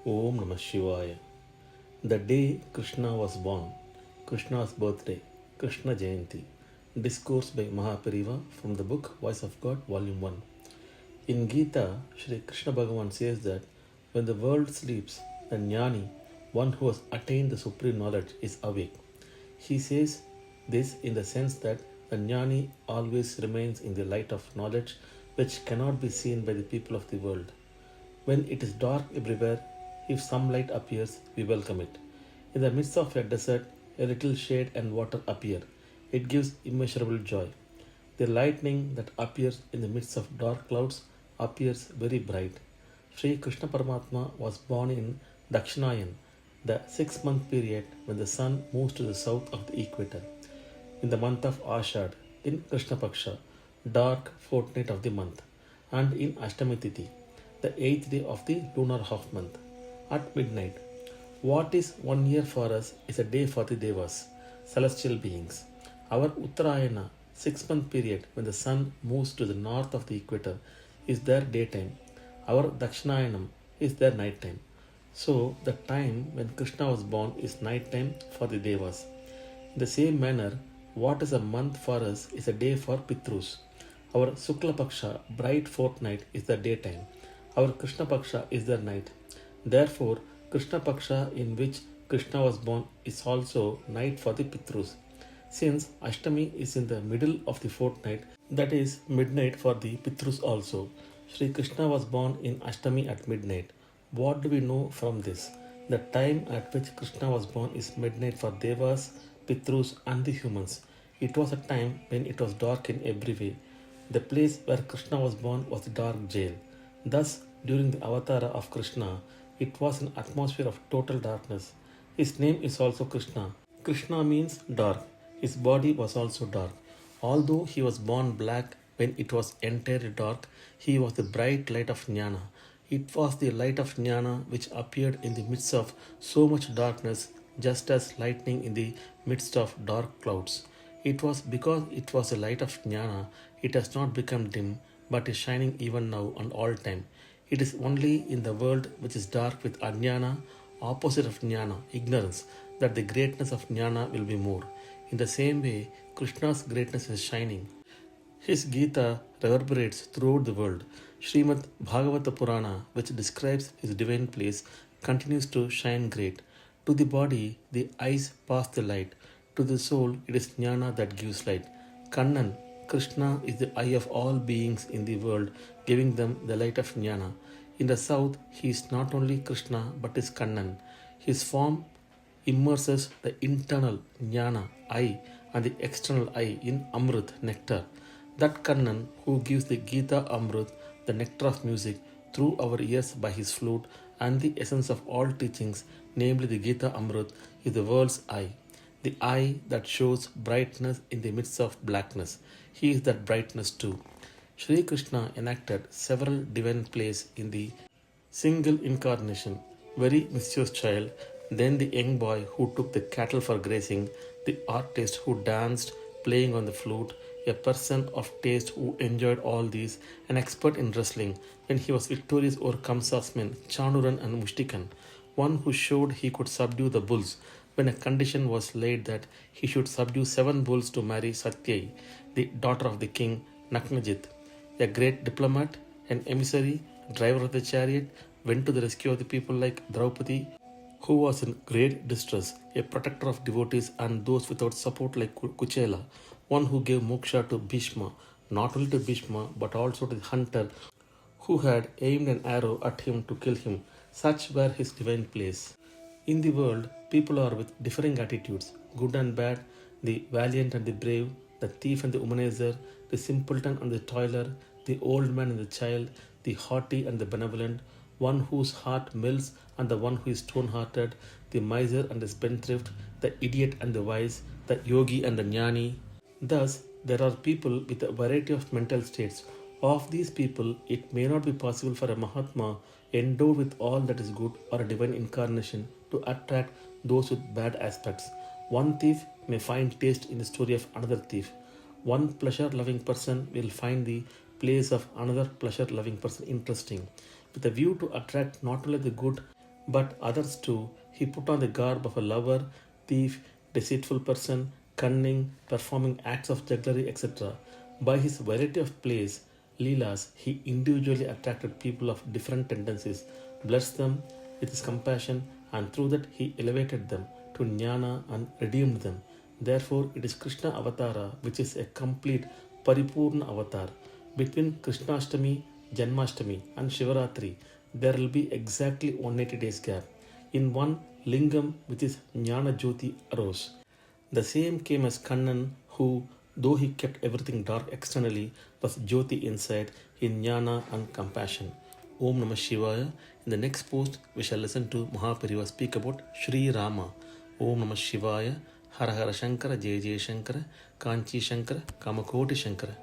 Om Namah Shivaya. The day Krishna was born, Krishna's birthday, Krishna Jayanti. Discourse by MahaPeriyava from the book Voice of God, Volume 1. In Gita, Shri Krishna Bhagavan says that when the world sleeps, the Jnani, one who has attained the supreme knowledge, is awake. He says this in the sense that the Jnani always remains in the light of knowledge which cannot be seen by the people of the world. When it is dark everywhere, if some light appears, we welcome it. In the midst of a desert, a little shade and water appear. It gives immeasurable joy. The lightning that appears in the midst of dark clouds appears very bright. Shri Krishna Paramatma was born in Dakshinayan, the 6-month period when the sun moves to the south of the equator. In the month of Ashad, in Krishna Paksha, dark fortnight of the month, and in Ashtami Tithi, the 8th day of the lunar half month, at midnight. What is 1 year for us is a day for the Devas, celestial beings. Our Uttarayana, 6-month period when the sun moves to the north of the equator, is their daytime. Our Dakshinayanam is their nighttime. So, the time when Krishna was born is nighttime for the Devas. In the same manner, what is a month for us is a day for Pitrus. Our Sukla Paksha, bright fortnight, is the daytime. Our Krishna Paksha is their night. Therefore, Krishna Paksha in which Krishna was born is also night for the Pitrus. Since Ashtami is in the middle of the fortnight, that is midnight for the Pitrus also. Shri Krishna was born in Ashtami at midnight. What do we know from this? The time at which Krishna was born is midnight for Devas, Pitrus and the humans. It was a time when it was dark in every way. The place where Krishna was born was the dark jail. Thus, during the avatara of Krishna, it was an atmosphere of total darkness. His name is also Krishna. Krishna means dark. His body was also dark. Although he was born black when it was entirely dark, he was the bright light of Jnana. It was the light of Jnana which appeared in the midst of so much darkness, just as lightning in the midst of dark clouds. It was because it was the light of Jnana, it has not become dim, but is shining even now and all time. It is only in the world which is dark with Ajnana, opposite of Jnana, ignorance, that the greatness of Jnana will be more. In the same way, Krishna's greatness is shining. His Gita reverberates throughout the world. Srimad Bhagavata Purana, which describes his divine place, continues to shine great. To the body, the eyes pass the light. To the soul, it is Jnana that gives light. Kannan, Krishna, is the eye of all beings in the world, giving them the light of Jnana. In the south, he is not only Krishna but is Kannan. His form immerses the internal Jnana, eye, and the external eye in Amrit, nectar. That Kannan, who gives the Gita Amrit, the nectar of music, through our ears by his flute, and the essence of all teachings, namely the Gita Amrit, is the world's eye. The eye that shows brightness in the midst of blackness. He is that brightness too. Shri Krishna enacted several divine plays in the single incarnation. Very mischievous child, then the young boy who took the cattle for grazing, the artist who danced playing on the flute, a person of taste who enjoyed all these, an expert in wrestling when he was victorious over Kamsa's men, Chanuran and Mushtikan, one who showed he could subdue the bulls when a condition was laid that he should subdue 7 bulls to marry Satyai, the daughter of the king Naknajit. A great diplomat, an emissary, driver of the chariot, went to the rescue of the people like Draupadi, who was in great distress, a protector of devotees and those without support like Kuchela, one who gave moksha to Bhishma, not only to Bhishma but also to the hunter who had aimed an arrow at him to kill him. Such were his divine plays. In the world, people are with differing attitudes, good and bad, the valiant and the brave, the thief and the womanizer, the simpleton and the toiler, the old man and the child, the haughty and the benevolent, one whose heart melts and the one who is stone-hearted, the miser and the spendthrift, the idiot and the wise, the yogi and the jnani. Thus, there are people with a variety of mental states. Of these people, it may not be possible for a Mahatma endowed with all that is good or a divine incarnation to attract those with bad aspects. One thief may find taste in the story of another thief. One pleasure-loving person will find the plays of another pleasure-loving person interesting, with a view to attract not only the good but others too he put on the garb of a lover, thief, deceitful person, cunning, performing acts of jugglery, etc. By his variety of plays, Leelas, he individually attracted people of different tendencies, blessed them with his compassion, and through that he elevated them to jnana and redeemed them. Therefore, it is Krishna Avatara which is a complete Paripurna Avatar. Between Krishnashtami, Janmashtami, and Shivaratri, there will be exactly 180 days gap. In one, Lingam, which is Jnana Jyoti, arose. The same came as Kannan, who, though he kept everything dark externally, was Jyoti inside in Jnana and compassion. Om Namah Shivaya. In the next post, we shall listen to MahaPeriava speak about Shri Rama. Om Namah Shivaya. Hara Hara Shankara, Jai Jai Shankara, Kanchi Shankara, Kamakoti Shankara.